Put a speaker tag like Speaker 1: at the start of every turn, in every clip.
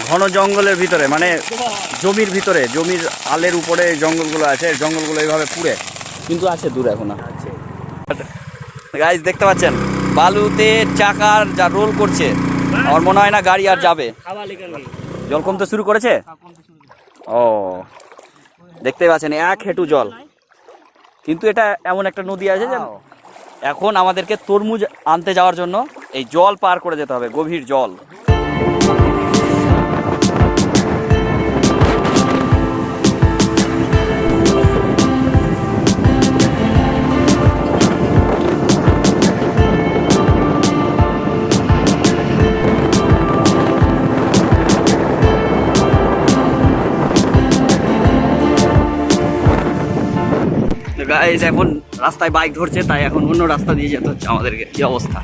Speaker 1: ঘন জঙ্গলের ভিতরে, মানে জমির ভিতরে, জমির আলের উপরে জঙ্গলগুলো আছে, জঙ্গলগুলো এইভাবে পুড়ে কিন্তু আছে দূরে এখন। গাইস দেখতে পাচ্ছেন বালুতে চাকার যা রোল করছে, আমার মনে হয় না গাড়ি আর যাবে। জল কমতে শুরু করেছে। ও দেখতে পাচ্ছেন 1 হেঁটু জল, কিন্তু এটা এমন একটা নদী আছে যে এখন আমাদেরকে তরমুজ আনতে যাওয়ার জন্য এই জল পার করে যেতে হবে, গভীর জল। গাইস এখন রাস্তায় বাইক ধরছে, তাই এখন অন্য রাস্তা দিয়ে যেতে হচ্ছে আমাদেরকে। কি অবস্থা,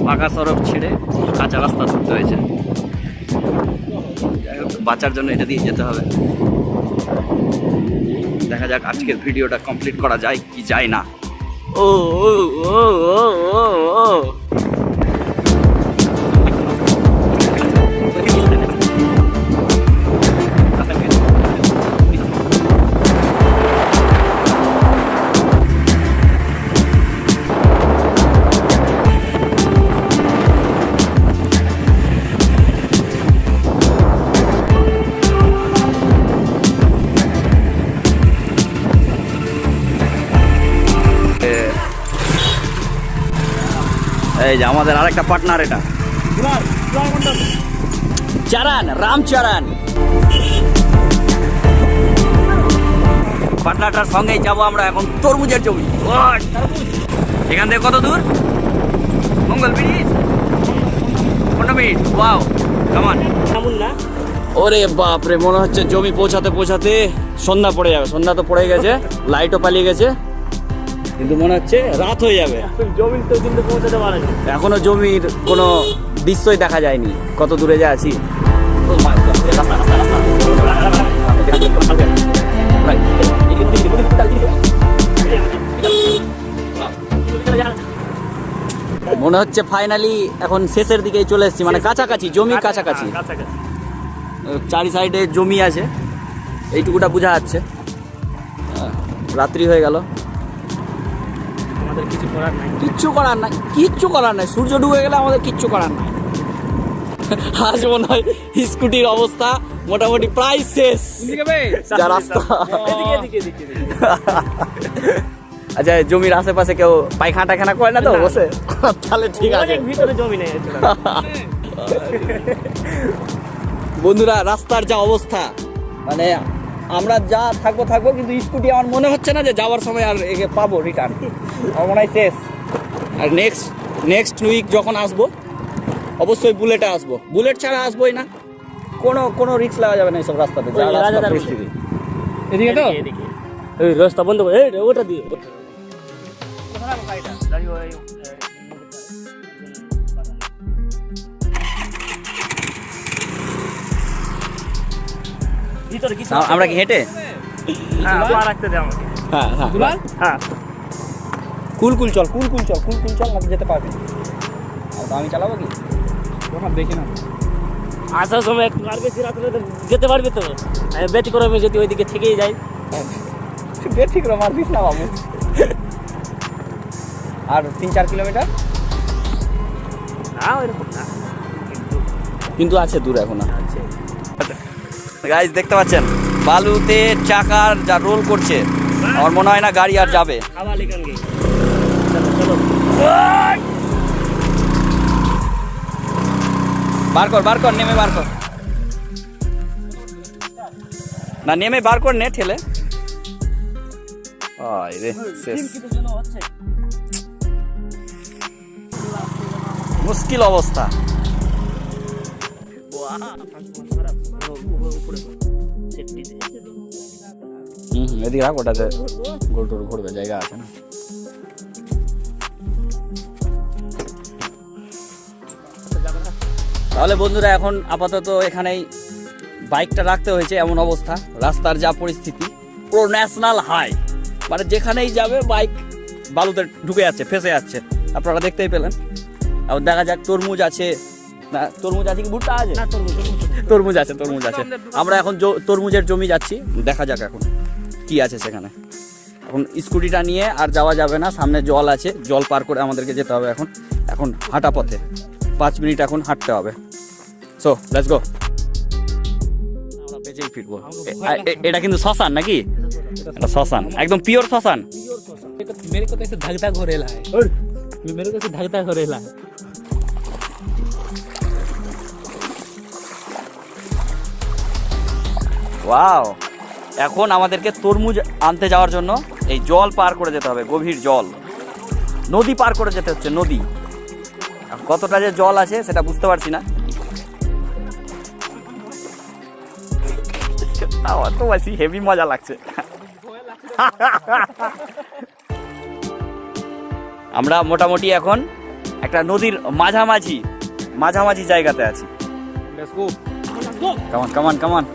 Speaker 1: পাকা সড়ক ছেড়ে কাঁচা রাস্তা ধরতে হয়েছে। বাঁচার জন্য এটা দিয়ে যেতে হবে। দেখা যাক আজকের ভিডিওটা কমপ্লিট করা যায় কি যায় না। ও ও ও ও ও ও এই যে আমাদের আরেকটা পার্টনার, এটা চারান, রামচারান। পার্টনারটার সঙ্গেই যাবো আমরা এখন তরমুজের জমি। এখান থেকে কত দূর? মঙ্গল ব্রিজ 15 মিনিট। ওয়াও, কেমন না? ওরে বাপরে, মনে হচ্ছে জমি পৌঁছাতে পৌঁছাতে সন্ধ্যা পড়ে যাবে। সন্ধ্যা তো পড়ে গেছে, লাইটও পালিয়ে গেছে, কিন্তু মনে হচ্ছে রাত হয়ে যাবে।
Speaker 2: জমির তো কিন্তু পৌঁছাতে পারে না,
Speaker 1: এখনো জমির কোনো দৃশ্যই দেখা যায়নি, কত দূরে যে আছি। মনে হচ্ছে ফাইনালি এখন শেষের দিকেই চলে এসেছি, মানে কাছাকাছি, জমির কাছাকাছি। চারি সাইডে জমি আছে, এইটুকুটা বোঝা যাচ্ছে। রাত্রি হয়ে গেল,
Speaker 2: কিছু করার নাই,
Speaker 1: কিচ্ছু করার নাই, কিচ্ছু করার নাই। সূর্য ডুবে গেলে আমাদের কিচ্ছু করার নাই। আজ মনে হয় স্কুটির অবস্থা মোটামুটি প্রায় শেষ, যা রাস্তা। আচ্ছা, জমির আশেপাশে কেউ পায়খানা টায়খানা করে না তো বসে? তাহলে ঠিক আছে,
Speaker 2: ভিতরে জমি নেই।
Speaker 1: বন্ধুরা রাস্তার যা অবস্থা, মানে আমরা যা থাকবো, কিন্তু স্কুটি আমার মনে হচ্ছে না যে যাওয়ার সময় আর একে পাবো রিটার্ন। আমার মনে হয় শেষ। আর নেক্সট উইক যখন আসবো অবশ্যই বুলেটে আসবো, বুলেট ছাড়া আসবোই না। কোনো রিস্ক লাগা যাবে না এইসব রাস্তাতে, যা রাস্তার পরিস্থিতি।
Speaker 2: এদিকে তো এই রাস্তা বন্ধ করে ওটা দিয়ে
Speaker 1: আমরা কি হেঁটে?
Speaker 2: রাখতে দে আমাকে।
Speaker 1: হ্যাঁ, কুল চল, আপনি যেতে পারবেন। আমি চালাবো কি?
Speaker 2: দেখি না, আসার সময় একটু আর বেশি রাত হলে যেতে পারবে তো। ব্যতিক্রমে যদি ওইদিকে থেকেই যাই।
Speaker 1: ব্যতিক্রম আর দিস না বাবু। আর 3-4 কিলোমিটার
Speaker 2: না, ওইরকম না,
Speaker 1: কিন্তু আছে দূর এখন। গাইস দেখতে পাচ্ছেন বালুতে চাকার যা রোল করছে, আমার মনে হয় না গাড়ি আর যাবে। বার কর, নেমে বার কর না, নেমে বার কর, নে ঠেলে। মুশকিল অবস্থা। এদিকে রাখ, ওটাতে গোল টোল ঘুরবে, জায়গা আছে না। তাহলে বন্ধুরা এখন আপাতত এখানেই বাইকটা রাখতে হয়েছে, এমন অবস্থা রাস্তার যা পরিস্থিতি, পুরো ন্যাশনাল হাই, মানে যেখানেই যাবে বাইক বালুতে ঢুকে যাচ্ছে, ফেসে যাচ্ছে। আপনারা দেখতেই পেলেন। আর দেখা যাক তরমুজ আছে না, তরমুজ আছে কি ভুট্টা আছে?
Speaker 2: না, তরমুজ
Speaker 1: তরমুজ আছে, তরমুজ আছে। আমরা এখন তরমুজের জমি যাচ্ছি, দেখা যাক এখন কি আছে সেখানে। এখন স্কুটিটা নিয়ে আর যাওয়া যাবে না, সামনে জল আছে, জল পার করে আমাদেরকে যেতে হবে। এখন হাঁটা পথে 5 মিনিট এখন হাঁটতে হবে। So let's go. আমরা বেঁচেই ফিরবো। এটা কিন্তু শ্মশান নাকি? এটা শ্মশান, একদম পিওর শ্মশান।
Speaker 2: मेरे को तो ऐसे धक धक हो रहा है, मेरे को ऐसे धक धक हो रहा है।
Speaker 1: ওয়াও, এখন আমাদেরকে তরমুজ আনতে যাওয়ার জন্য এই জল পার করে যেতে হবে, গভীর জল, নদী পার করে যেতে হচ্ছে, নদী। কতটা যে জল আছে সেটা বুঝতে পারছি না। আমার তো বেশি হেভি মজা লাগছে। আমরা মোটামুটি এখন একটা নদীর মাঝামাঝি জায়গাতে আছি। কামান কামান কামান।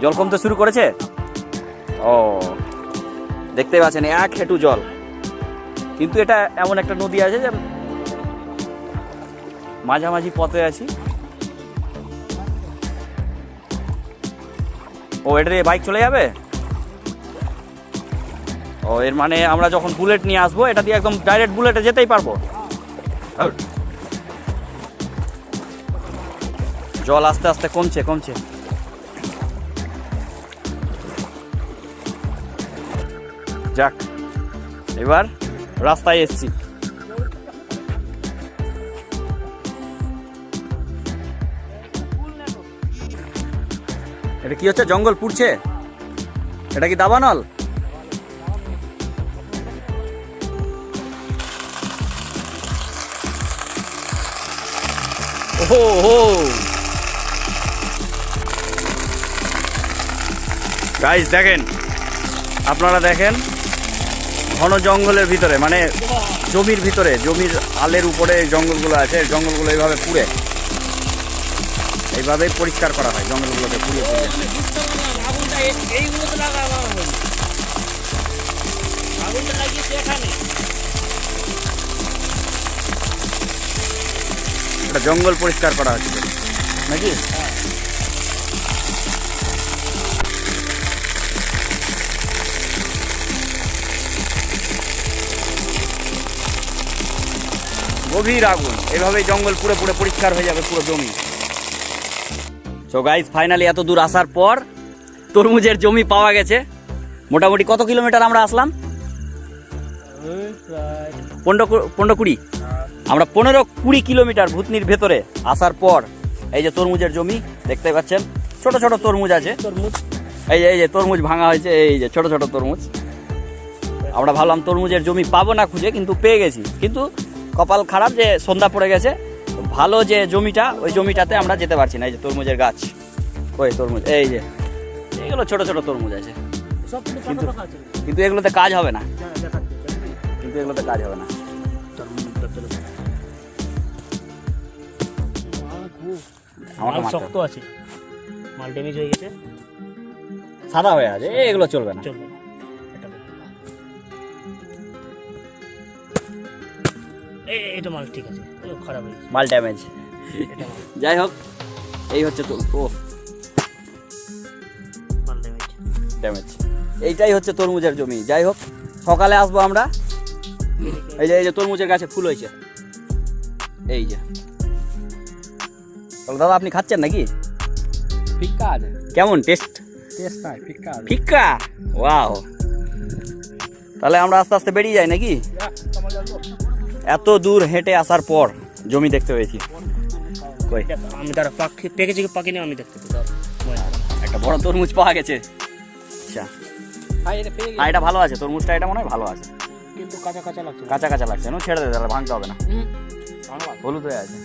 Speaker 1: জল কমতে শুরু করেছে। ও দেখতে পাচ্ছেন 1 হেঁটু জল, কিন্তু এটা এমন একটা নদী আছে যে মাঝামাঝি পথে আছি। ও এটা দিয়ে বাইক চলে যাবে। ও এর মানে আমরা যখন বুলেট নিয়ে আসবো এটা দিয়ে একদম ডাইরেক্ট বুলেটে যেতেই পারবো। জল আস্তে আস্তে কমছে। যাক, এবার রাস্তায় এসছি। এটা কি হচ্ছে? জঙ্গল পুড়ছে? এটা কি দাবানল? ওহো হো গাইস, দেখেন, আপনারা দেখেন, ঘন জঙ্গলের ভিতরে, মানে জমির ভিতরে, জমির আলের উপরে জঙ্গলগুলো আছে, জঙ্গলগুলো এইভাবে পুড়ে, এইভাবেই পরিষ্কার করা হয় জঙ্গলগুলোকে পুড়িয়ে। এটা জঙ্গল পরিষ্কার করা হচ্ছে নাকি? গভীর আগুন, এইভাবেই জঙ্গল পুরো পরিষ্কার হয়ে যাবে পুরো জমি। সো গাইস, ফাইনালি এত দূর আসার পর তরমুজের জমি পাওয়া গেছে। মোটামুটি কত কিলোমিটার আমরা আসলাম? 15-20। আমরা 15-20 কিলোমিটার ভূতনির ভেতরে আসার পর এই যে তরমুজের জমি দেখতে পাচ্ছেন, ছোট ছোট তরমুজ আছে। এই যে তরমুজ ভাঙা হয়েছে, এই যে ছোট ছোট তরমুজ। আমরা ভাবলাম তরমুজের জমি পাবো না খুঁজে, কিন্তু পেয়ে গেছি। কিন্তু কপাল খারাপ যে সন্ধ্যা পড়ে গেছে। ভালো যে জমিটা, ওই জমিটাতে আমরা যেতে পারছি না। এই যে তরমুজের গাছ, ওই তরমুজ, এই যে এইগুলো ছোট ছোট তরমুজ আছে, কিন্তু এগুলোতে কাজ হবে না।
Speaker 2: মাল শক্ত আছে, মাল ড্যামেজ হয়ে গেছে,
Speaker 1: সাদা হয়ে আছে, এগুলো চলবে না।
Speaker 2: এটা মাল ঠিক আছে, খারাপ হয়ে গেছে,
Speaker 1: মাল ড্যামেজ। যাই হোক, এই হচ্ছে
Speaker 2: মাল
Speaker 1: ড্যামেজ। এইটাই হচ্ছে তরমুজের জমি। যাই হোক, সকালে আসবো আমরা। এই যে তরমুজের গাছে ফুল হয়েছে, এই যে। দাদা, আপনি খাচ্ছেন নাকি?
Speaker 2: ফিক্কা আছে।
Speaker 1: কেমন টেস্ট?
Speaker 2: নাই, ফিক্কা।
Speaker 1: ফিক্কা, ওয়াও। তাহলে আমরা আস্তে আস্তে বেরিয়ে যাই নাকি? এত দূর হেঁটে আসার পর জমি দেখতে পেয়েছি। কই
Speaker 2: আমি তারা পেকেছি কি পাকিনি আমি দেখতে পেয়েছি।
Speaker 1: একটা বড় তরমুজ পাওয়া গেছে। আচ্ছা, এটা ভালো আছে তরমুজটা, এটা মনে হয় ভালো আছে,
Speaker 2: কিন্তু কাঁচা কাঁচা লাগছে।
Speaker 1: কাঁচা কাঁচা লাগছে। ছেড়ে দে, তাহলে ভাঙতে হবে না। হলুদ হয়ে আছে,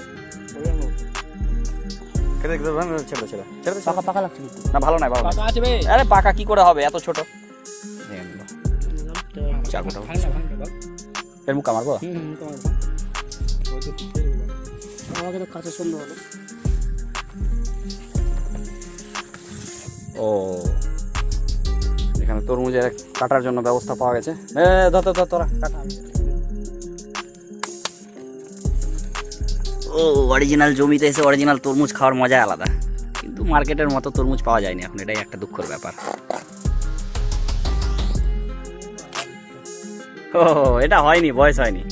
Speaker 1: ছেড়ে
Speaker 2: পাকা পাকা লাগছে
Speaker 1: না, ভালো নাই, ভালো
Speaker 2: পাকা আছে বে।
Speaker 1: আরে পাকা কি করে হবে, এত ছোট। চাকুটা এর মুখা মারবো।
Speaker 2: আমাকে তো কাঁচা সুন্দর হলো।
Speaker 1: ও, এখানে তরমুজের কাটার জন্য ব্যবস্থা পাওয়া গেছে। তোরা কাটা। ও ও অরিজিনাল জমিতে এসে অরিজিনাল তরমুজ খাওয়ার মজাই আলাদা, কিন্তু মার্কেটের মতো তরমুজ পাওয়া যায়নি এখন, এটাই একটা দুঃখের ব্যাপার। ও এটা হয়নি, বয়স হয়নি,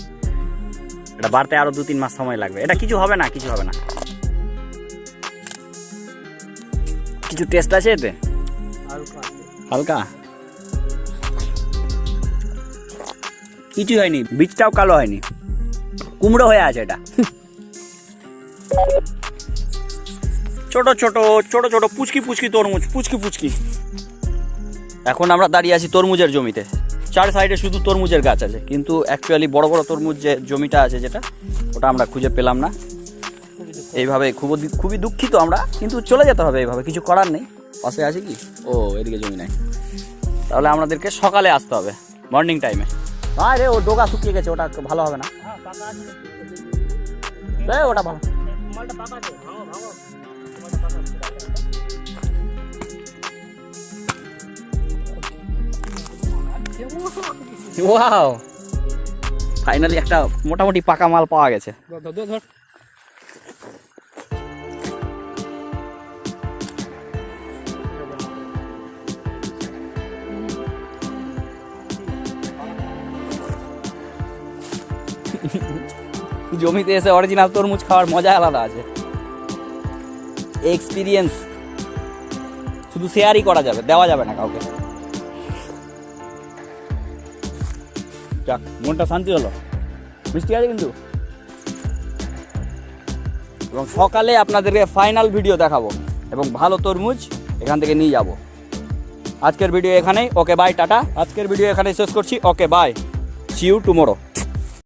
Speaker 1: এটা বাড়তে আরো 2-3 মাস সময় লাগবে। এটা কিছু হবে না, কিছু হবে না, কিছু টেস্ট আছে এতে হালকা, কিছুই হয়নি, বীজটাও কালো হয়নি, কুমড়ো হয়ে আছে এটা। ছোট ছোট ছোট ছোট পুচকি পুচকি তরমুজ, পুচকি পুচকি। এখন আমরা দাঁড়িয়ে আছি তরমুজের জমিতে, 4 সাইডে শুধু তরমুজের গাছ আছে, কিন্তু অ্যাকচুয়ালি বড় বড় তরমুজ যে জমিটা আছে যেটা, ওটা আমরা খুঁজে পেলাম না। এইভাবে খুবই দুঃখিত আমরা, কিন্তু চলে যেতে হবে এইভাবে, কিছু করার নেই। পাশে আছে কি, ও এদিকে জমি নাই, তাহলে আমাদেরকে সকালে আসতে হবে, মর্নিং টাইমে। আরে ও ডোগা শুকিয়ে গেছে, ওটা ভালো হবে না, ওটা ভালো। ওয়াও, ফাইনালি একটা মোটামুটি পাকা মাল পাওয়া গেছে। জমিতে এসে অরিজিনাল তরমুজ খাওয়ার মজা আলাদা আছে, এক্সপিরিয়েন্স শুধু শেয়ারই করা যাবে, দেওয়া যাবে না কাউকে। যাক, মনটা শান্তি হলো, মিষ্টি আছে কিন্তু। এবং সকালে আপনাদেরকে ফাইনাল ভিডিও দেখাবো এবং ভালো তরমুজ এখান থেকে নিয়ে যাব। আজকের ভিডিও এখানেই, ওকে বাই, টাটা। আজকের ভিডিও এখানেই শেষ করছি, okay bye, see you tomorrow.